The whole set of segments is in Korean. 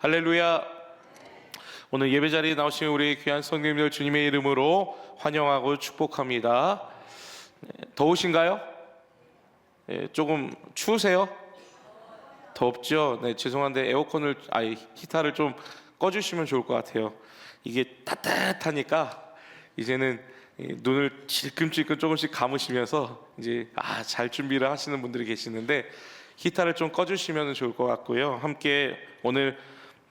할렐루야. 오늘 예배 자리에 나오신 우리 귀한 성도님들 주님의 이름으로 환영하고 축복합니다. 더우신가요? 조금 추우세요? 덥죠? 네, 죄송한데 히터를 좀 꺼주시면 좋을 것 같아요. 이게 따뜻하니까 이제는 눈을 질끔질끔 조금씩 감으시면서 이제 잘 준비를 하시는 분들이 계시는데 히터를 좀 꺼주시면 좋을 것 같고요. 함께 오늘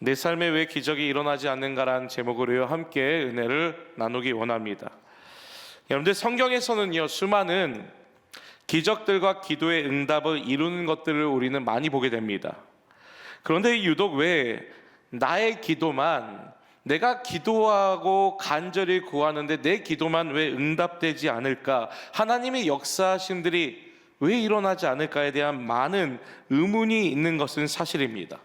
내 삶에 왜 기적이 일어나지 않는가라는 제목으로 함께 은혜를 나누기 원합니다. 여러분들, 성경에서는요 수많은 기적들과 기도의 응답을 이루는 것들을 우리는 많이 보게 됩니다. 그런데 유독 왜 나의 기도만, 내가 기도하고 간절히 구하는데 내 기도만 왜 응답되지 않을까, 하나님의 역사하심들이 왜 일어나지 않을까에 대한 많은 의문이 있는 것은 사실입니다.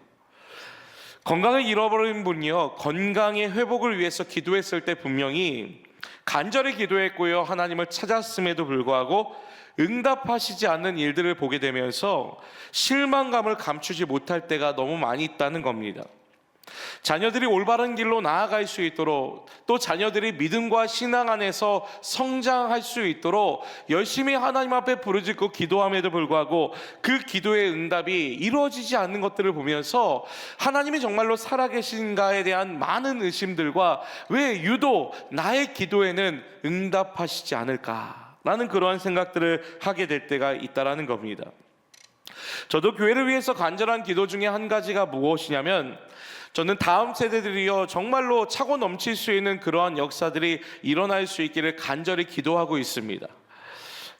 건강을 잃어버린 분이요, 건강의 회복을 위해서 기도했을 때 분명히 간절히 기도했고요, 하나님을 찾았음에도 불구하고 응답하시지 않는 일들을 보게 되면서 실망감을 감추지 못할 때가 너무 많이 있다는 겁니다. 자녀들이 올바른 길로 나아갈 수 있도록, 또 자녀들이 믿음과 신앙 안에서 성장할 수 있도록 열심히 하나님 앞에 부르짖고 기도함에도 불구하고 그 기도의 응답이 이루어지지 않는 것들을 보면서 하나님이 정말로 살아계신가에 대한 많은 의심들과 왜 유독 나의 기도에는 응답하시지 않을까라는 그러한 생각들을 하게 될 때가 있다라는 겁니다. 저도 교회를 위해서 간절한 기도 중에 한 가지가 무엇이냐면, 저는 다음 세대들이요 정말로 차고 넘칠 수 있는 그러한 역사들이 일어날 수 있기를 간절히 기도하고 있습니다.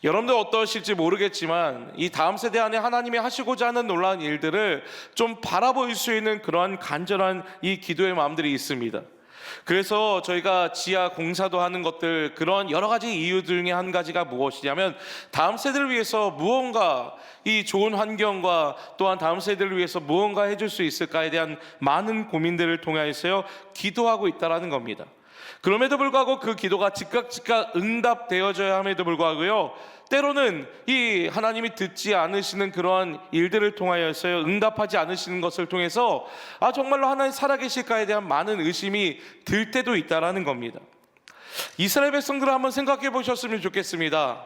여러분들 어떠실지 모르겠지만 이 다음 세대 안에 하나님이 하시고자 하는 놀라운 일들을 좀 바라볼 수 있는 그러한 간절한 이 기도의 마음들이 있습니다. 그래서 저희가 지하 공사도 하는 것들, 그런 여러 가지 이유 중에 한 가지가 무엇이냐면, 다음 세대를 위해서 무언가, 이 좋은 환경과 또한 다음 세대를 위해서 무언가 해줄 수 있을까에 대한 많은 고민들을 통해서요 기도하고 있다라는 겁니다. 그럼에도 불구하고 그 기도가 즉각 응답되어져야 함에도 불구하고요, 때로는 이 하나님이 듣지 않으시는 그러한 일들을 통하여서요 응답하지 않으시는 것을 통해서 정말로 하나님 살아계실까에 대한 많은 의심이 들 때도 있다라는 겁니다. 이스라엘 백성들을 한번 생각해 보셨으면 좋겠습니다.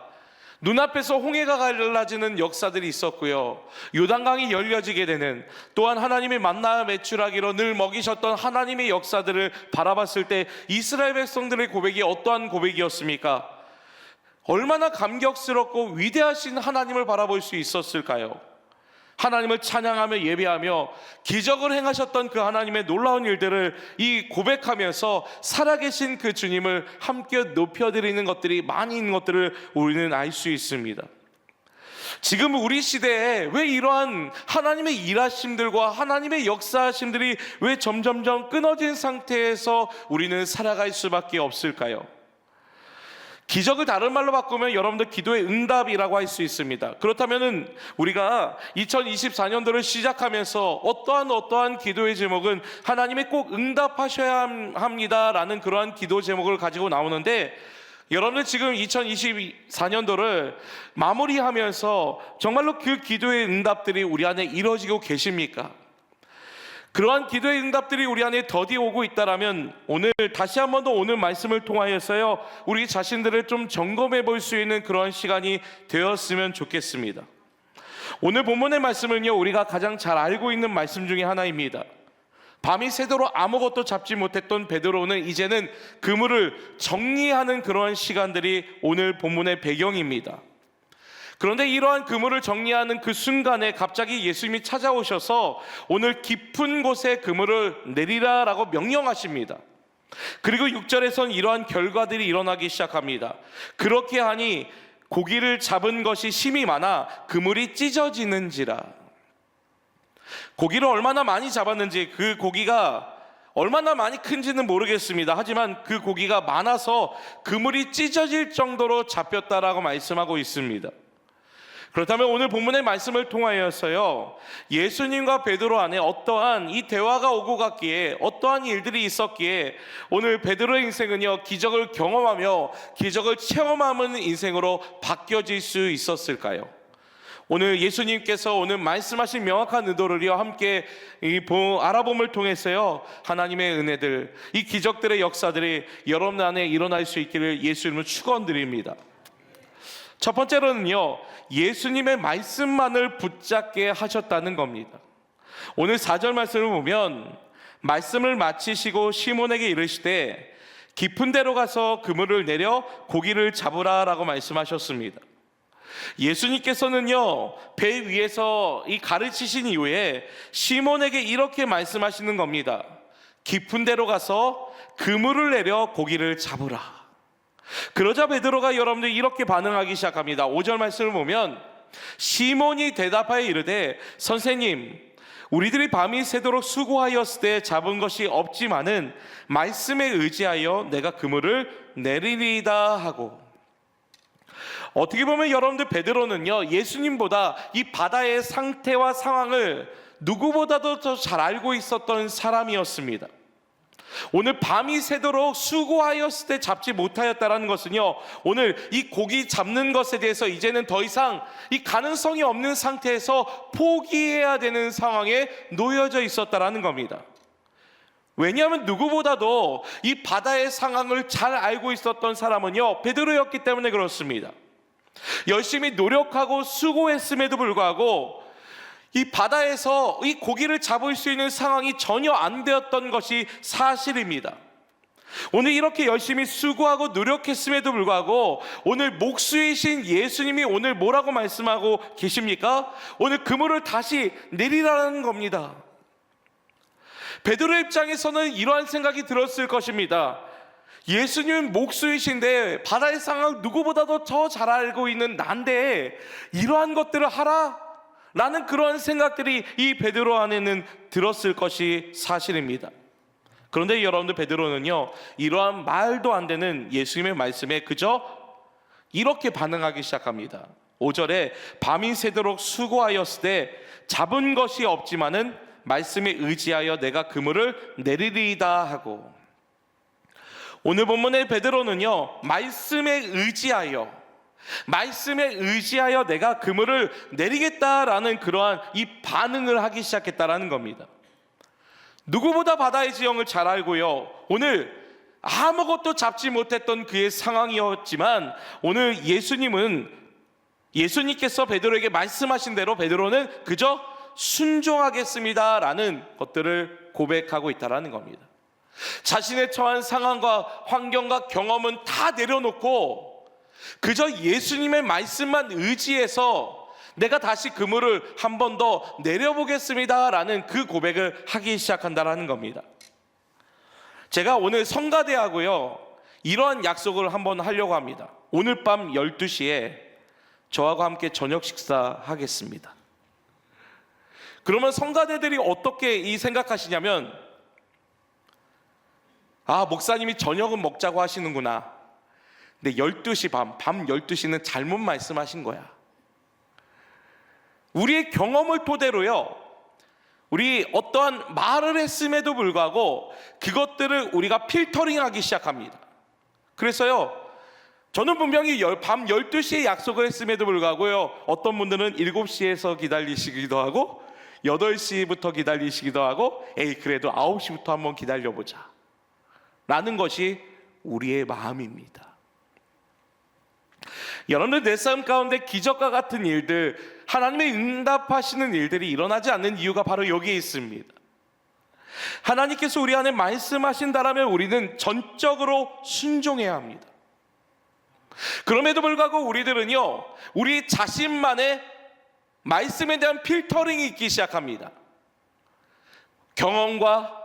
눈앞에서 홍해가 갈라지는 역사들이 있었고요, 요단강이 열려지게 되는, 또한 하나님의 만나 매출하기로 늘 먹이셨던 하나님의 역사들을 바라봤을 때 이스라엘 백성들의 고백이 어떠한 고백이었습니까? 얼마나 감격스럽고 위대하신 하나님을 바라볼 수 있었을까요? 하나님을 찬양하며 예배하며 기적을 행하셨던 그 하나님의 놀라운 일들을 고백하면서 살아계신 그 주님을 함께 높여드리는 것들이 많이 있는 것들을 우리는 알 수 있습니다. 지금 우리 시대에 왜 이러한 하나님의 일하심들과 하나님의 역사하심들이 왜 점점점 끊어진 상태에서 우리는 살아갈 수밖에 없을까요? 기적을 다른 말로 바꾸면 여러분들 기도의 응답이라고 할 수 있습니다. 그렇다면 우리가 2024년도를 시작하면서 어떠한 기도의 제목은 하나님이 꼭 응답하셔야 합니다라는 그러한 기도 제목을 가지고 나오는데, 여러분들 지금 2024년도를 마무리하면서 정말로 그 기도의 응답들이 우리 안에 이루어지고 계십니까? 그러한 기도의 응답들이 우리 안에 더디 오고 있다라면 오늘 다시 한 번 더 오늘 말씀을 통하여서요 우리 자신들을 좀 점검해 볼 수 있는 그러한 시간이 되었으면 좋겠습니다. 오늘 본문의 말씀은요 우리가 가장 잘 알고 있는 말씀 중에 하나입니다. 밤이 새도록 아무것도 잡지 못했던 베드로는 이제는 그물을 정리하는 그러한 시간들이 오늘 본문의 배경입니다. 그런데 이러한 그물을 정리하는 그 순간에 갑자기 예수님이 찾아오셔서 오늘 깊은 곳에 그물을 내리라라고 명령하십니다. 그리고 6절에선 이러한 결과들이 일어나기 시작합니다. 그렇게 하니 고기를 잡은 것이 심이 많아 그물이 찢어지는지라. 고기를 얼마나 많이 잡았는지, 그 고기가 얼마나 많이 큰지는 모르겠습니다. 하지만 그 고기가 많아서 그물이 찢어질 정도로 잡혔다라고 말씀하고 있습니다. 그렇다면 오늘 본문의 말씀을 통하여서요 예수님과 베드로 안에 어떠한 이 대화가 오고 갔기에, 어떠한 일들이 있었기에 오늘 베드로의 인생은요 기적을 경험하며 기적을 체험하는 인생으로 바뀌어질 수 있었을까요? 오늘 예수님께서 오늘 말씀하신 명확한 의도를요 함께 알아봄을 통해서요 하나님의 은혜들, 이 기적들의 역사들이 여러분 안에 일어날 수 있기를 예수님을 축원드립니다. 첫 번째로는요, 예수님의 말씀만을 붙잡게 하셨다는 겁니다. 오늘 4절 말씀을 보면 말씀을 마치시고 시몬에게 이르시되 깊은 데로 가서 그물을 내려 고기를 잡으라라고 말씀하셨습니다. 예수님께서는요 배 위에서 이 가르치신 이후에 시몬에게 이렇게 말씀하시는 겁니다. 깊은 데로 가서 그물을 내려 고기를 잡으라. 그러자 베드로가 여러분들 이렇게 반응하기 시작합니다. 5절 말씀을 보면 시몬이 대답하여 이르되 선생님, 우리들이 밤이 새도록 수고하였을 때 잡은 것이 없지만은 말씀에 의지하여 내가 그물을 내리리이다 하고, 어떻게 보면 여러분들 베드로는요 예수님보다 이 바다의 상태와 상황을 누구보다도 더 잘 알고 있었던 사람이었습니다. 오늘 밤이 새도록 수고하였을 때 잡지 못하였다라는 것은요, 오늘 이 고기 잡는 것에 대해서 이제는 더 이상 이 가능성이 없는 상태에서 포기해야 되는 상황에 놓여져 있었다라는 겁니다. 왜냐하면 누구보다도 이 바다의 상황을 잘 알고 있었던 사람은요 베드로였기 때문에 그렇습니다. 열심히 노력하고 수고했음에도 불구하고 이 바다에서 이 고기를 잡을 수 있는 상황이 전혀 안 되었던 것이 사실입니다. 오늘 이렇게 열심히 수고하고 노력했음에도 불구하고 오늘 목수이신 예수님이 오늘 뭐라고 말씀하고 계십니까? 오늘 그물을 다시 내리라는 겁니다. 베드로 입장에서는 이러한 생각이 들었을 것입니다. 예수님은 목수이신데 바다의 상황을 누구보다도 더 잘 알고 있는 난데 이러한 것들을 하라? 라는 그런 생각들이 이 베드로 안에는 들었을 것이 사실입니다. 그런데 여러분들 베드로는요 이러한 말도 안 되는 예수님의 말씀에 그저 이렇게 반응하기 시작합니다. 5절에 밤이 새도록 수고하였을 때 잡은 것이 없지만은 말씀에 의지하여 내가 그물을 내리리이다 하고, 오늘 본문의 베드로는요 말씀에 의지하여 내가 그물을 내리겠다라는 그러한 이 반응을 하기 시작했다라는 겁니다. 누구보다 바다의 지형을 잘 알고요 오늘 아무것도 잡지 못했던 그의 상황이었지만 오늘 예수님께서 베드로에게 말씀하신 대로 베드로는 그저 순종하겠습니다라는 것들을 고백하고 있다라는 겁니다. 자신의 처한 상황과 환경과 경험은 다 내려놓고 그저 예수님의 말씀만 의지해서 내가 다시 그물을 한 번 더 내려보겠습니다라는 그 고백을 하기 시작한다라는 겁니다. 제가 오늘 성가대하고요 이러한 약속을 한번 하려고 합니다. 오늘 밤 12시에 저하고 함께 저녁 식사하겠습니다. 그러면 성가대들이 어떻게 이 생각하시냐면, 아, 목사님이 저녁은 먹자고 하시는구나. 근데 12시 밤 12시는 잘못 말씀하신 거야. 우리의 경험을 토대로요 우리 어떠한 말을 했음에도 불구하고 그것들을 우리가 필터링하기 시작합니다. 그래서요 저는 분명히 밤 12시에 약속을 했음에도 불구하고요 어떤 분들은 7시에서 기다리시기도 하고 8시부터 기다리시기도 하고 그래도 9시부터 한번 기다려보자 라는 것이 우리의 마음입니다. 여러분들 내 삶 가운데 기적과 같은 일들, 하나님의 응답하시는 일들이 일어나지 않는 이유가 바로 여기에 있습니다. 하나님께서 우리 안에 말씀하신다라면 우리는 전적으로 순종해야 합니다. 그럼에도 불구하고 우리들은요 우리 자신만의 말씀에 대한 필터링이 있기 시작합니다. 경험과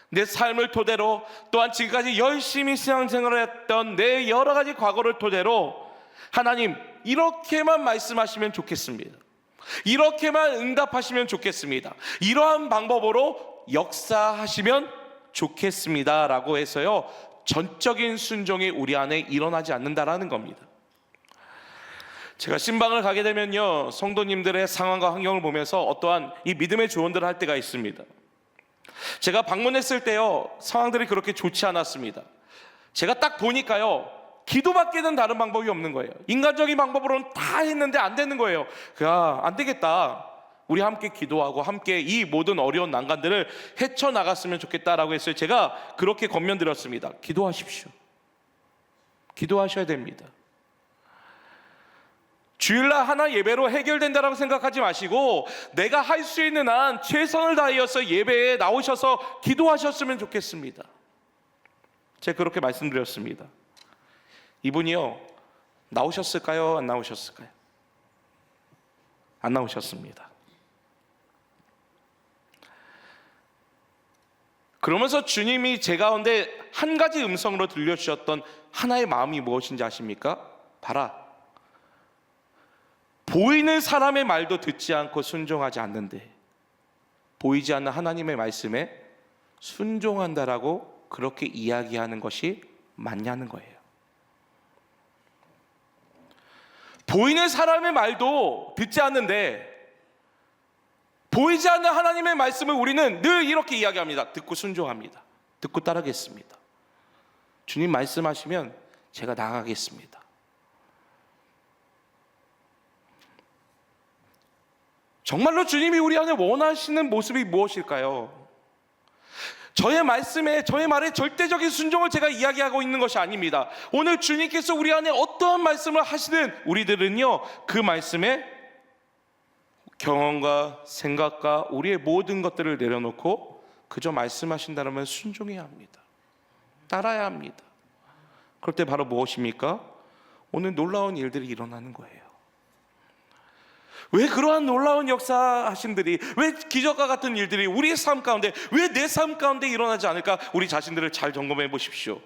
내 삶을 토대로, 또한 지금까지 열심히 신앙생활을 했던 내 여러 가지 과거를 토대로 하나님 이렇게만 말씀하시면 좋겠습니다. 이렇게만 응답하시면 좋겠습니다. 이러한 방법으로 역사하시면 좋겠습니다 라고 해서요 전적인 순종이 우리 안에 일어나지 않는다라는 겁니다. 제가 신방을 가게 되면요 성도님들의 상황과 환경을 보면서 어떠한 이 믿음의 조언들을 할 때가 있습니다. 제가 방문했을 때요 상황들이 그렇게 좋지 않았습니다. 제가 딱 보니까요 기도밖에는 다른 방법이 없는 거예요. 인간적인 방법으로는 다 했는데 안 되는 거예요. 안 되겠다, 우리 함께 기도하고 함께 이 모든 어려운 난관들을 헤쳐나갔으면 좋겠다라고 했어요. 제가 그렇게 권면드렸습니다. 기도하십시오. 기도하셔야 됩니다. 주일날 하나 예배로 해결된다라고 생각하지 마시고 내가 할 수 있는 한 최선을 다하여서 예배에 나오셔서 기도하셨으면 좋겠습니다. 제가 그렇게 말씀드렸습니다. 이분이요, 나오셨을까요? 안 나오셨을까요? 안 나오셨습니다. 그러면서 주님이 제 가운데 한 가지 음성으로 들려주셨던 하나의 마음이 무엇인지 아십니까? 봐라, 보이는 사람의 말도 듣지 않고 순종하지 않는데 보이지 않는 하나님의 말씀에 순종한다라고 그렇게 이야기하는 것이 맞냐는 거예요. 보이는 사람의 말도 듣지 않는데 보이지 않는 하나님의 말씀을 우리는 늘 이렇게 이야기합니다. 듣고 순종합니다. 듣고 따르겠습니다. 주님 말씀하시면 제가 나가겠습니다. 정말로 주님이 우리 안에 원하시는 모습이 무엇일까요? 저의 말씀에, 저의 말에 절대적인 순종을 제가 이야기하고 있는 것이 아닙니다. 오늘 주님께서 우리 안에 어떠한 말씀을 하시든 우리들은요, 그 말씀에 경험과 생각과 우리의 모든 것들을 내려놓고 그저 말씀하신다면 순종해야 합니다. 따라야 합니다. 그럴 때 바로 무엇입니까? 오늘 놀라운 일들이 일어나는 거예요. 왜 그러한 놀라운 역사하신들이, 왜 기적과 같은 일들이 우리의 삶 가운데, 왜 내 삶 가운데 일어나지 않을까? 우리 자신들을 잘 점검해 보십시오.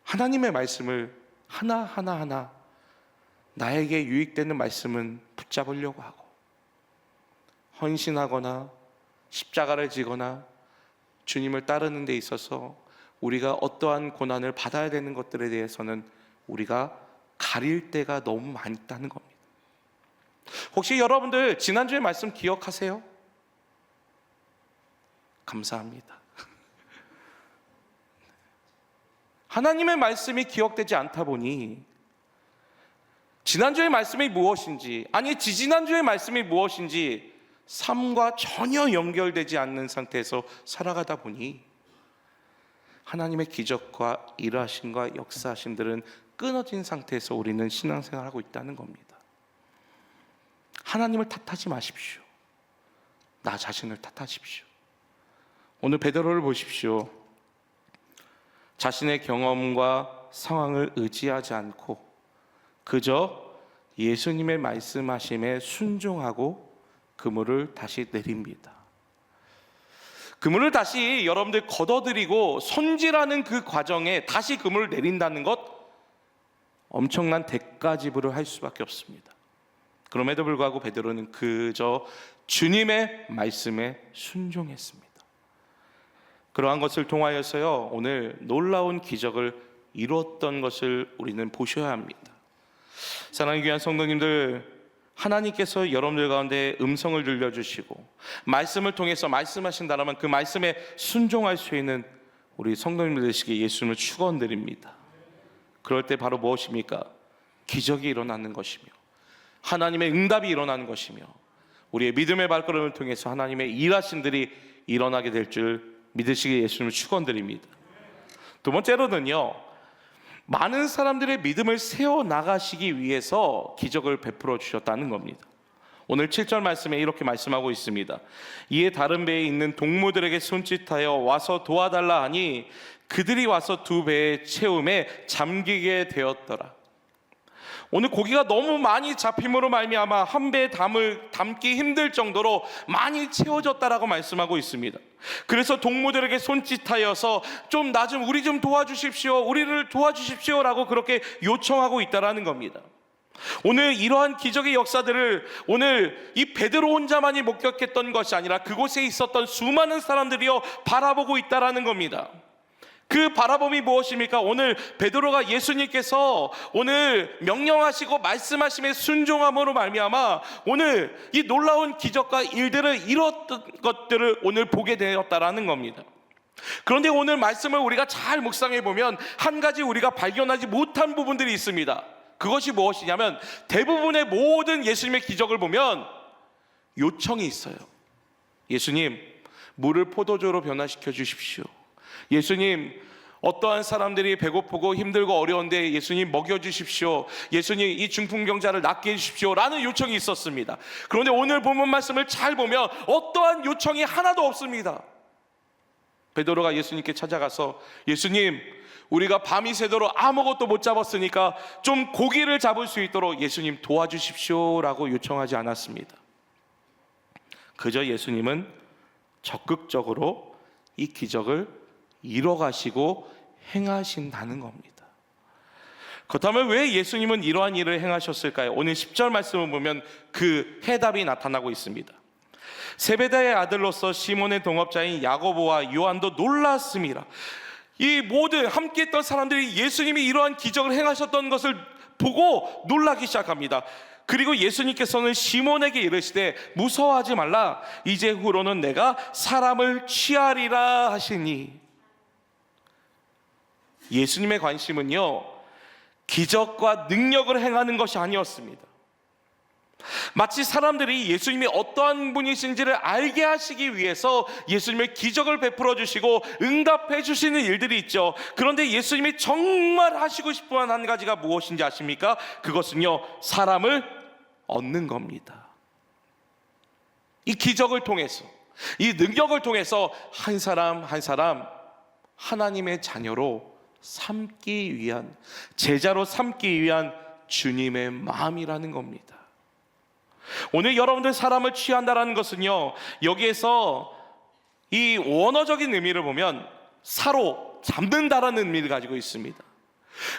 하나님의 말씀을 하나하나 나에게 유익되는 말씀은 붙잡으려고 하고, 헌신하거나 십자가를 지거나 주님을 따르는 데 있어서 우리가 어떠한 고난을 받아야 되는 것들에 대해서는 우리가 가릴 때가 너무 많이 있다는 겁니다. 혹시 여러분들 지난주에 말씀 기억하세요? 감사합니다. 하나님의 말씀이 기억되지 않다 보니 지난주의 말씀이 무엇인지, 아니 지지난주의 말씀이 무엇인지 삶과 전혀 연결되지 않는 상태에서 살아가다 보니 하나님의 기적과 일하심과 역사하심들은 끊어진 상태에서 우리는 신앙생활을 하고 있다는 겁니다. 하나님을 탓하지 마십시오. 나 자신을 탓하십시오. 오늘 베드로를 보십시오. 자신의 경험과 상황을 의지하지 않고 그저 예수님의 말씀하심에 순종하고 그물을 다시 내립니다. 그물을 다시 여러분들 걷어들이고 손질하는 그 과정에 다시 그물을 내린다는 것, 엄청난 대가 지불을 할 수밖에 없습니다. 그럼에도 불구하고 베드로는 그저 주님의 말씀에 순종했습니다. 그러한 것을 통하여서요, 오늘 놀라운 기적을 이루었던 것을 우리는 보셔야 합니다. 사랑하는 귀한 성도님들, 하나님께서 여러분들 가운데 음성을 들려주시고 말씀을 통해서 말씀하신다면 그 말씀에 순종할 수 있는 우리 성도님들 되시기에 예수님을 축원드립니다. 그럴 때 바로 무엇입니까? 기적이 일어나는 것이며 하나님의 응답이 일어나는 것이며 우리의 믿음의 발걸음을 통해서 하나님의 일하심들이 일어나게 될 줄 믿으시기에 예수님을 축원드립니다. 두 번째로는요, 많은 사람들의 믿음을 세워나가시기 위해서 기적을 베풀어 주셨다는 겁니다. 오늘 7절 말씀에 이렇게 말씀하고 있습니다. 이에 다른 배에 있는 동무들에게 손짓하여 와서 도와달라 하니 그들이 와서 두 배의 채움에 잠기게 되었더라. 오늘 고기가 너무 많이 잡힘으로 말미암아 한 배에 담기 힘들 정도로 많이 채워졌다라고 말씀하고 있습니다. 그래서 동무들에게 손짓하여서 좀 나 좀 우리 좀 도와주십시오, 우리를 도와주십시오라고 그렇게 요청하고 있다라는 겁니다. 오늘 이러한 기적의 역사들을 오늘 이 베드로 혼자만이 목격했던 것이 아니라 그곳에 있었던 수많은 사람들이요 바라보고 있다라는 겁니다. 그 바라봄이 무엇입니까? 오늘 베드로가 예수님께서 오늘 명령하시고 말씀하심에 순종함으로 말미암아 오늘 이 놀라운 기적과 일들을 이뤘던 것들을 오늘 보게 되었다라는 겁니다. 그런데 오늘 말씀을 우리가 잘 묵상해 보면 한 가지 우리가 발견하지 못한 부분들이 있습니다. 그것이 무엇이냐면 대부분의 모든 예수님의 기적을 보면 요청이 있어요. 예수님, 물을 포도주로 변화시켜 주십시오. 예수님, 어떠한 사람들이 배고프고 힘들고 어려운데 예수님 먹여주십시오. 예수님, 이 중풍병자를 낫게 해주십시오 라는 요청이 있었습니다. 그런데 오늘 본문 말씀을 잘 보면 어떠한 요청이 하나도 없습니다. 베드로가 예수님께 찾아가서 예수님, 우리가 밤이 새도록 아무것도 못 잡았으니까 좀 고기를 잡을 수 있도록 예수님 도와주십시오 라고 요청하지 않았습니다. 그저 예수님은 적극적으로 이 기적을 이뤄가시고 행하신다는 겁니다. 그렇다면 왜 예수님은 이러한 일을 행하셨을까요? 오늘 10절 말씀을 보면 그 해답이 나타나고 있습니다. 세베다의 아들로서 시몬의 동업자인 야고보와 요한도 놀랐습니다. 이 모든 함께 했던 사람들이 예수님이 이러한 기적을 행하셨던 것을 보고 놀라기 시작합니다. 그리고 예수님께서는 시몬에게 이르시되 무서워하지 말라, 이제 후로는 내가 사람을 취하리라 하시니. 예수님의 관심은요, 기적과 능력을 행하는 것이 아니었습니다. 마치 사람들이 예수님이 어떠한 분이신지를 알게 하시기 위해서 예수님의 기적을 베풀어 주시고 응답해 주시는 일들이 있죠. 그런데 예수님이 정말 하시고 싶은 한 가지가 무엇인지 아십니까? 그것은요, 사람을 얻는 겁니다. 이 기적을 통해서, 이 능력을 통해서 한 사람 한 사람 하나님의 자녀로 삼기 위한, 제자로 삼기 위한 주님의 마음이라는 겁니다. 오늘 여러분들 사람을 취한다라는 것은요, 여기에서 이 원어적인 의미를 보면 사로 잡는다라는 의미를 가지고 있습니다.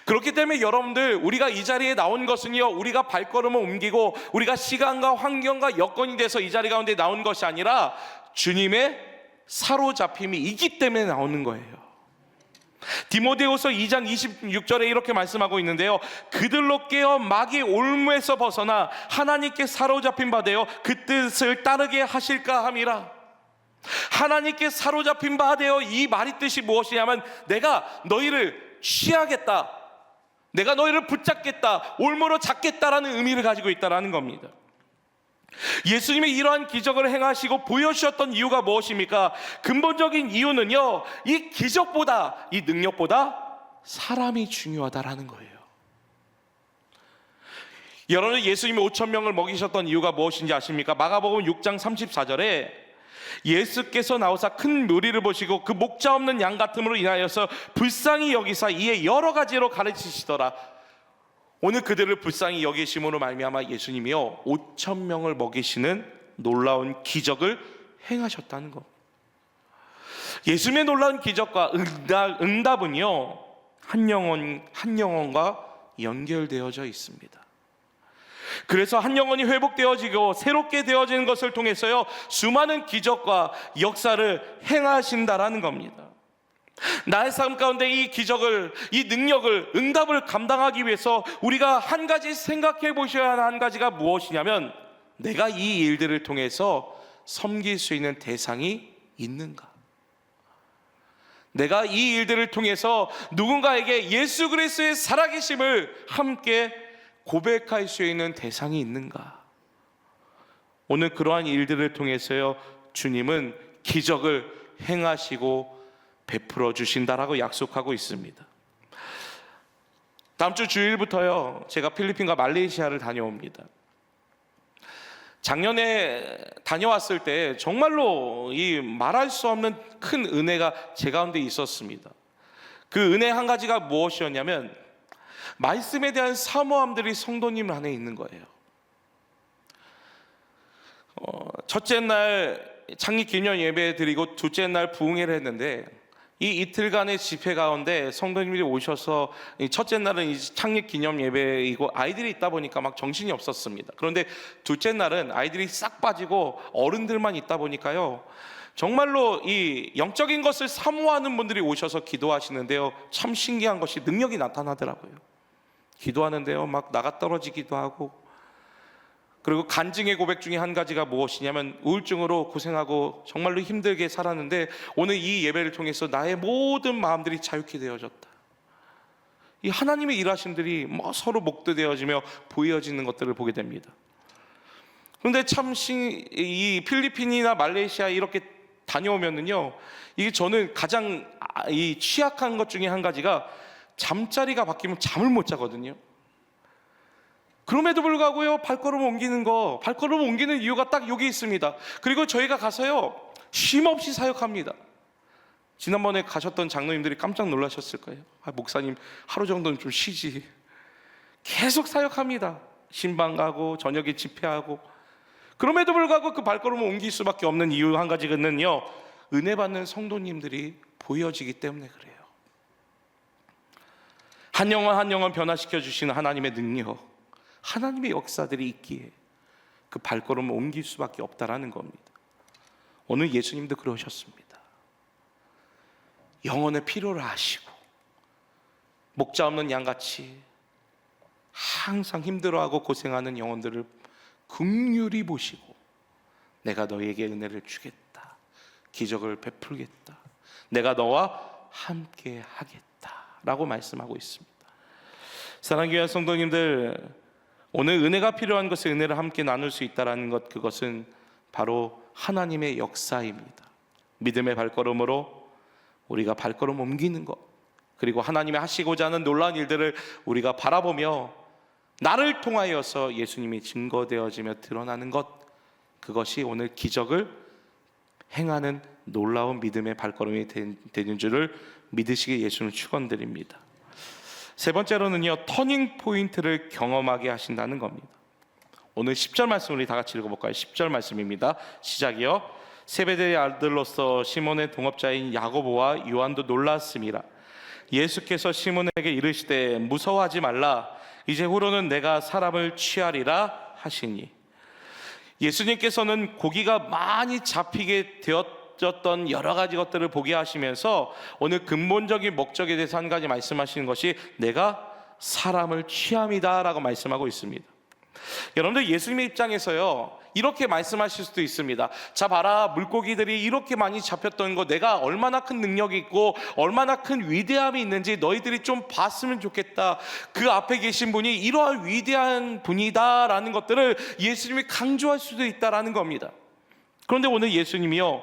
그렇기 때문에 여러분들, 우리가 이 자리에 나온 것은요, 우리가 발걸음을 옮기고 우리가 시간과 환경과 여건이 돼서 이 자리 가운데 나온 것이 아니라 주님의 사로잡힘이 있기 때문에 나오는 거예요. 디모데후서 2장 26절에 이렇게 말씀하고 있는데요, 그들로 깨어 마귀 올무에서 벗어나 하나님께 사로잡힌 바 되어 그 뜻을 따르게 하실까 함이라. 하나님께 사로잡힌 바 되어, 이 말의 뜻이 무엇이냐면 내가 너희를 취하겠다, 내가 너희를 붙잡겠다, 올무로 잡겠다라는 의미를 가지고 있다라는 겁니다. 예수님이 이러한 기적을 행하시고 보여주셨던 이유가 무엇입니까? 근본적인 이유는요, 이 기적보다, 이 능력보다 사람이 중요하다라는 거예요. 여러분, 예수님이 5,000명을 먹이셨던 이유가 무엇인지 아십니까? 마가복음 6장 34절에 예수께서 나오사 큰 무리를 보시고 그 목자 없는 양 같음으로 인하여서 불쌍히 여기사 이에 여러 가지로 가르치시더라. 오늘 그들을 불쌍히 여기심으로 말미암아 예수님이요 5,000명을 먹이시는 놀라운 기적을 행하셨다는 것. 예수님의 놀라운 기적과 응답은요, 한 영혼과 연결되어져 있습니다. 그래서 한 영혼이 회복되어지고 새롭게 되어지는 것을 통해서요, 수많은 기적과 역사를 행하신다라는 겁니다. 나의 삶 가운데 이 기적을, 이 능력을, 응답을 감당하기 위해서 우리가 한 가지 생각해 보셔야 하는 한 가지가 무엇이냐면, 내가 이 일들을 통해서 섬길 수 있는 대상이 있는가? 내가 이 일들을 통해서 누군가에게 예수 그리스도의 살아계심을 함께 고백할 수 있는 대상이 있는가? 오늘 그러한 일들을 통해서요, 주님은 기적을 행하시고 베풀어 주신다라고 약속하고 있습니다. 다음 주 주일부터요, 제가 필리핀과 말레이시아를 다녀옵니다. 작년에 다녀왔을 때 정말로 이 말할 수 없는 큰 은혜가 제 가운데 있었습니다. 그 은혜 한 가지가 무엇이었냐면, 말씀에 대한 사모함들이 성도님 안에 있는 거예요. 첫째 날 창립 기념 예배 드리고 둘째 날 부흥회를 했는데, 이 이틀간의 집회 가운데 성도님들이 오셔서, 첫째 날은 창립 기념 예배이고 아이들이 있다 보니까 막 정신이 없었습니다. 그런데 둘째 날은 아이들이 싹 빠지고 어른들만 있다 보니까요, 정말로 이 영적인 것을 사모하는 분들이 오셔서 기도하시는데요, 참 신기한 것이 능력이 나타나더라고요. 기도하는데요, 막 나가 떨어지기도 하고, 그리고 간증의 고백 중에 한 가지가 무엇이냐면 우울증으로 고생하고 정말로 힘들게 살았는데 오늘 이 예배를 통해서 나의 모든 마음들이 자유케 되어졌다. 이 하나님의 일하심들이 서로 목도되어지며 보여지는 것들을 보게 됩니다. 그런데 참 이 필리핀이나 말레이시아 이렇게 다녀오면은요, 이게 저는 가장 이 취약한 것 중에 한 가지가 잠자리가 바뀌면 잠을 못 자거든요. 그럼에도 불구하고요, 발걸음 옮기는 이유가 딱 여기 있습니다. 그리고 저희가 가서요, 쉼 없이 사역합니다. 지난번에 가셨던 장로님들이 깜짝 놀라셨을 거예요. 목사님 하루 정도는 좀 쉬지. 계속 사역합니다. 신방 가고 저녁에 집회하고. 그럼에도 불구하고 그 발걸음을 옮길 수밖에 없는 이유 한 가지는요, 은혜 받는 성도님들이 보여지기 때문에 그래요. 한 영혼 한 영혼 변화시켜 주시는 하나님의 능력, 하나님의 역사들이 있기에 그 발걸음을 옮길 수밖에 없다라는 겁니다. 오늘 예수님도 그러셨습니다. 영혼의 필요를 아시고 목자 없는 양같이 항상 힘들어하고 고생하는 영혼들을 긍휼히 보시고 내가 너에게 은혜를 주겠다, 기적을 베풀겠다, 내가 너와 함께 하겠다라고 말씀하고 있습니다. 사랑하는 귀한 성도님들, 오늘 은혜가 필요한 것에 은혜를 함께 나눌 수 있다는 것, 그것은 바로 하나님의 역사입니다. 믿음의 발걸음으로 우리가 발걸음 옮기는 것, 그리고 하나님이 하시고자 하는 놀라운 일들을 우리가 바라보며 나를 통하여서 예수님이 증거되어지며 드러나는 것, 그것이 오늘 기적을 행하는 놀라운 믿음의 발걸음이 되는 줄을 믿으시기 예수는 축원드립니다. 세 번째로는요, 터닝 포인트를 경험하게 하신다는 겁니다. 오늘 10절 말씀 우리 다 같이 읽어볼까요? 10절 말씀입니다. 시작이요. 세베대의 아들로서 시몬의 동업자인 야고보와 요한도 놀랐음이라. 예수께서 시몬에게 이르시되 무서워하지 말라, 이제 후로는 내가 사람을 취하리라 하시니. 예수님께서는 고기가 많이 잡히게 되었던 여러 가지 것들을 보게 하시면서 오늘 근본적인 목적에 대해서 한 가지 말씀하시는 것이 내가 사람을 취함이다 라고 말씀하고 있습니다. 여러분들, 예수님의 입장에서요, 이렇게 말씀하실 수도 있습니다. 자 봐라, 물고기들이 이렇게 많이 잡혔던 거, 내가 얼마나 큰 능력이 있고 얼마나 큰 위대함이 있는지 너희들이 좀 봤으면 좋겠다. 그 앞에 계신 분이 이러한 위대한 분이다 라는 것들을 예수님이 강조할 수도 있다라는 겁니다. 그런데 오늘 예수님이요,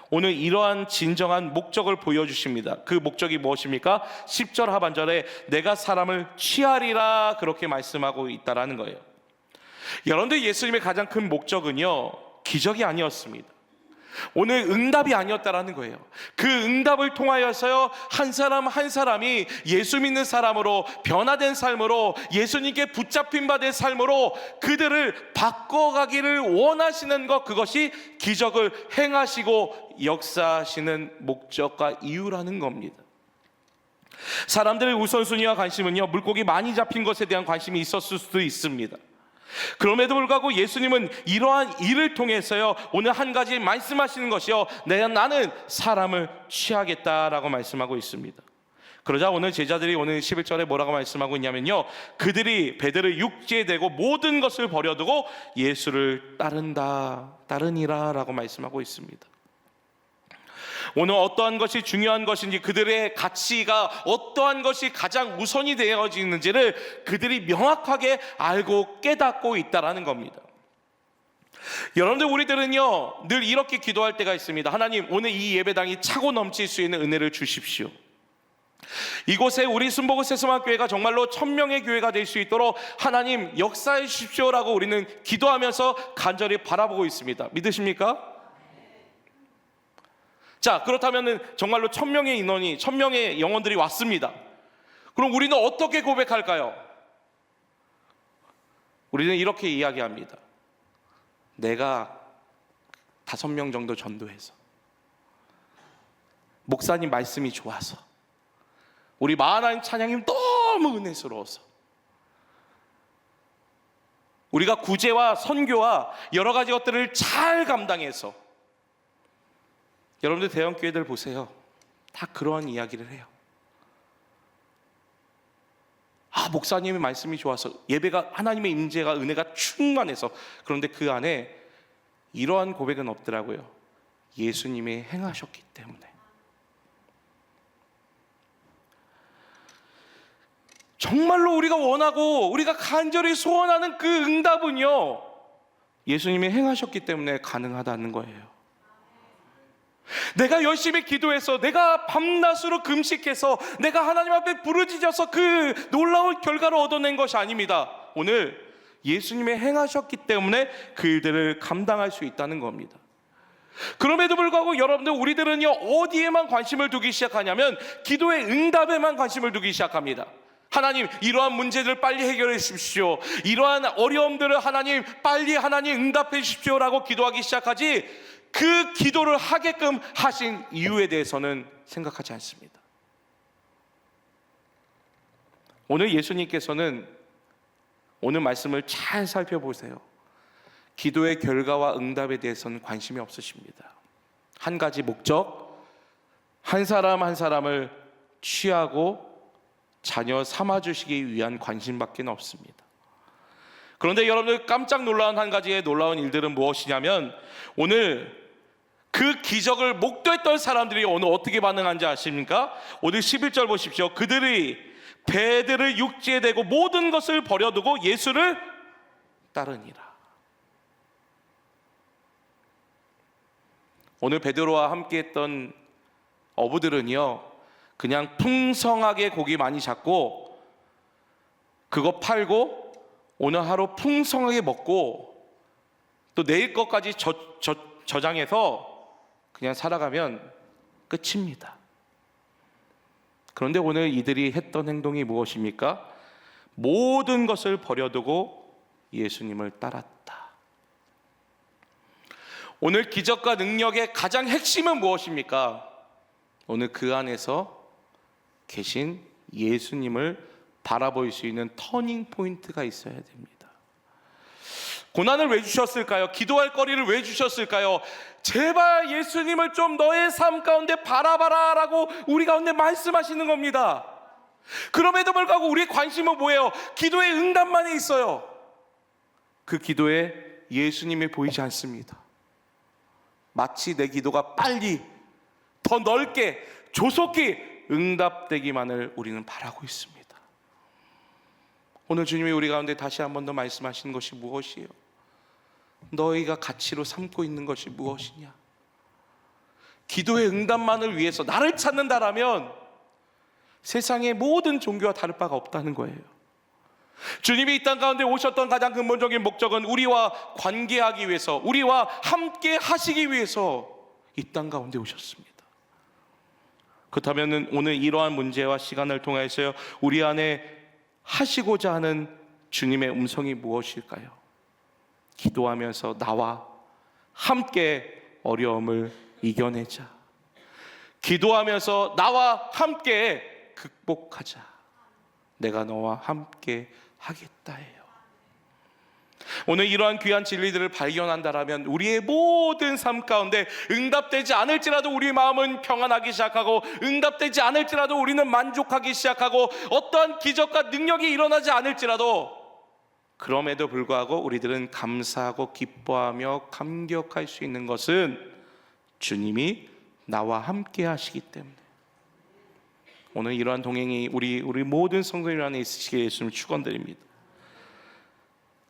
오늘 이러한 진정한 목적을 보여주십니다. 그 목적이 무엇입니까? 10절 하반절에 내가 사람을 취하리라 그렇게 말씀하고 있다라는 거예요. 여러분들, 예수님의 가장 큰 목적은요, 기적이 아니었습니다. 오늘 응답이 아니었다라는 거예요. 그 응답을 통하여서요, 한 사람 한 사람이 예수 믿는 사람으로 변화된 삶으로, 예수님께 붙잡힌 바 된 삶으로 그들을 바꿔가기를 원하시는 것, 그것이 기적을 행하시고 역사하시는 목적과 이유라는 겁니다. 사람들의 우선순위와 관심은요, 물고기 많이 잡힌 것에 대한 관심이 있었을 수도 있습니다. 그럼에도 불구하고 예수님은 이러한 일을 통해서요, 오늘 한 가지 말씀하시는 것이요, 나는 사람을 취하겠다라고 말씀하고 있습니다. 그러자 오늘 제자들이 오늘 11절에 뭐라고 말씀하고 있냐면요, 그들이 배들을 육지에 대고 모든 것을 버려두고 예수를 따르니라 라고 말씀하고 있습니다. 오늘 어떠한 것이 중요한 것인지, 그들의 가치가 어떠한 것이 가장 우선이 되어지는지를 그들이 명확하게 알고 깨닫고 있다라는 겁니다. 여러분들, 우리들은요 늘 이렇게 기도할 때가 있습니다. 하나님, 오늘 이 예배당이 차고 넘칠 수 있는 은혜를 주십시오. 이곳에 우리 순복음 새소망교회가 정말로 1000명의 교회가 될 수 있도록 하나님 역사해 주십시오라고 우리는 기도하면서 간절히 바라보고 있습니다. 믿으십니까? 자, 그렇다면 정말로 1000명의 인원이, 1000명의 영혼들이 왔습니다. 그럼 우리는 어떻게 고백할까요? 우리는 이렇게 이야기합니다. 내가 5명 정도 전도해서, 목사님 말씀이 좋아서, 우리 마하나임 찬양님 너무 은혜스러워서, 우리가 구제와 선교와 여러 가지 것들을 잘 감당해서. 여러분들, 대형교회들 보세요. 다 그러한 이야기를 해요. 목사님의 말씀이 좋아서, 예배가 하나님의 임재가, 은혜가 충만해서. 그런데 그 안에 이러한 고백은 없더라고요. 예수님이 행하셨기 때문에. 정말로 우리가 원하고 우리가 간절히 소원하는 그 응답은요, 예수님이 행하셨기 때문에 가능하다는 거예요. 내가 열심히 기도해서, 내가 밤낮으로 금식해서, 내가 하나님 앞에 부르짖어서 그 놀라운 결과를 얻어낸 것이 아닙니다. 오늘 예수님이 행하셨기 때문에 그 일들을 감당할 수 있다는 겁니다. 그럼에도 불구하고 여러분들, 우리들은요, 어디에만 관심을 두기 시작하냐면 기도의 응답에만 관심을 두기 시작합니다. 하나님, 이러한 문제들을 빨리 해결해 주십시오, 이러한 어려움들을 하나님 빨리 응답해 주십시오라고 기도하기 시작하지, 그 기도를 하게끔 하신 이유에 대해서는 생각하지 않습니다. 오늘 예수님께서는, 오늘 말씀을 잘 살펴보세요. 기도의 결과와 응답에 대해서는 관심이 없으십니다. 한 가지 목적, 한 사람 한 사람을 취하고 자녀 삼아주시기 위한 관심밖에 없습니다. 그런데 여러분들, 깜짝 놀라운 한 가지의 놀라운 일들은 무엇이냐면, 오늘 그 기적을 목도했던 사람들이 오늘 어떻게 반응한지 아십니까? 오늘 11절 보십시오. 그들이 배들을 육지에 대고 모든 것을 버려두고 예수를 따르니라. 오늘 베드로와 함께 했던 어부들은요, 그냥 풍성하게 고기 많이 잡고 그거 팔고 오늘 하루 풍성하게 먹고 또 내일 것까지 저장해서 그냥 살아가면 끝입니다. 그런데 오늘 이들이 했던 행동이 무엇입니까? 모든 것을 버려두고 예수님을 따랐다. 오늘 기적과 능력의 가장 핵심은 무엇입니까? 오늘 그 안에서 계신 예수님을 바라볼 수 있는 터닝 포인트가 있어야 됩니다. 고난을 왜 주셨을까요? 기도할 거리를 왜 주셨을까요? 제발 예수님을 좀 너의 삶 가운데 바라봐라 라고 우리 가운데 말씀하시는 겁니다. 그럼에도 불구하고 우리의 관심은 뭐예요? 기도의 응답만이 있어요. 그 기도에 예수님이 보이지 않습니다. 마치 내 기도가 빨리, 더 넓게, 조속히 응답되기만을 우리는 바라고 있습니다. 오늘 주님이 우리 가운데 다시 한 번 더 말씀하시는 것이 무엇이에요? 너희가 가치로 삼고 있는 것이 무엇이냐? 기도의 응답만을 위해서 나를 찾는다라면 세상의 모든 종교와 다를 바가 없다는 거예요. 주님이 이 땅 가운데 오셨던 가장 근본적인 목적은 우리와 관계하기 위해서, 우리와 함께 하시기 위해서 이 땅 가운데 오셨습니다. 그렇다면 오늘 이러한 문제와 시간을 통해서 우리 안에 하시고자 하는 주님의 음성이 무엇일까요? 기도하면서 나와 함께 어려움을 이겨내자. 기도하면서 나와 함께 극복하자. 내가 너와 함께 하겠다예요. 오늘 이러한 귀한 진리들을 발견한다라면 우리의 모든 삶 가운데 응답되지 않을지라도 우리의 마음은 평안하기 시작하고, 응답되지 않을지라도 우리는 만족하기 시작하고, 어떠한 기적과 능력이 일어나지 않을지라도 그럼에도 불구하고 우리들은 감사하고 기뻐하며 감격할 수 있는 것은 주님이 나와 함께 하시기 때문에. 오늘 이러한 동행이 우리 모든 성도님 안에 있으시기를 예수님 축원드립니다.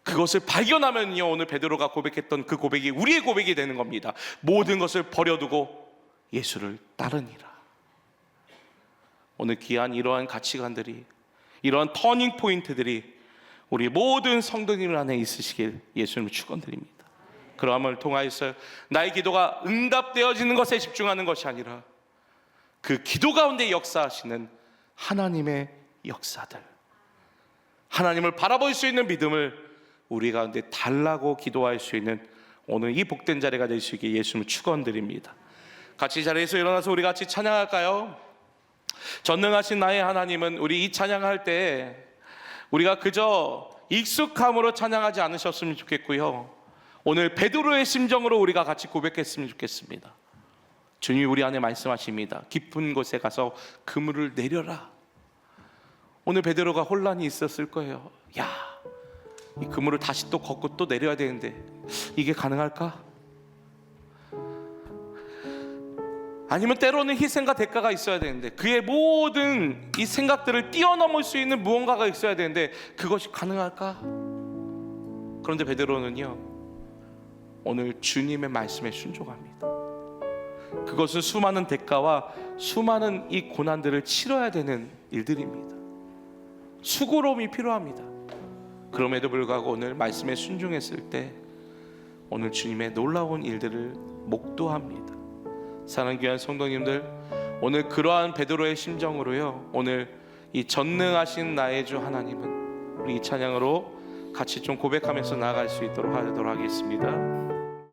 그것을 발견하면요, 오늘 베드로가 고백했던 그 고백이 우리의 고백이 되는 겁니다. 모든 것을 버려두고 예수를 따르니라. 오늘 귀한 이러한 가치관들이, 이러한 터닝 포인트들이 우리 모든 성도님 안에 있으시길 예수님을 축원드립니다. 그러함을 통하여서 나의 기도가 응답되어지는 것에 집중하는 것이 아니라 그 기도 가운데 역사하시는 하나님의 역사들, 하나님을 바라볼 수 있는 믿음을 우리 가운데 달라고 기도할 수 있는 오늘 이 복된 자리가 될 수 있게 예수님을 축원드립니다. 같이 자리에서 일어나서 우리 같이 찬양할까요? 전능하신 나의 하나님은, 우리 이 찬양할 때 우리가 그저 익숙함으로 찬양하지 않으셨으면 좋겠고요, 오늘 베드로의 심정으로 우리가 같이 고백했으면 좋겠습니다. 주님이 우리 안에 말씀하십니다. 깊은 곳에 가서 그물을 내려라. 오늘 베드로가 혼란이 있었을 거예요. 야, 이 그물을 다시 또 걷고 또 내려야 되는데 이게 가능할까? 아니면 때로는 희생과 대가가 있어야 되는데 그의 모든 이 생각들을 뛰어넘을 수 있는 무언가가 있어야 되는데 그것이 가능할까? 그런데 베드로는요, 오늘 주님의 말씀에 순종합니다. 그것은 수많은 대가와 수많은 이 고난들을 치러야 되는 일들입니다. 수고로움이 필요합니다. 그럼에도 불구하고 오늘 말씀에 순종했을 때 오늘 주님의 놀라운 일들을 목도합니다. 사랑하는 귀한 성도님들, 오늘 그러한 베드로의 심정으로요, 오늘 이 전능하신 나의 주 하나님은 우리 이 찬양으로 같이 좀 고백하면서 나아갈 수 있도록 하도록 하겠습니다.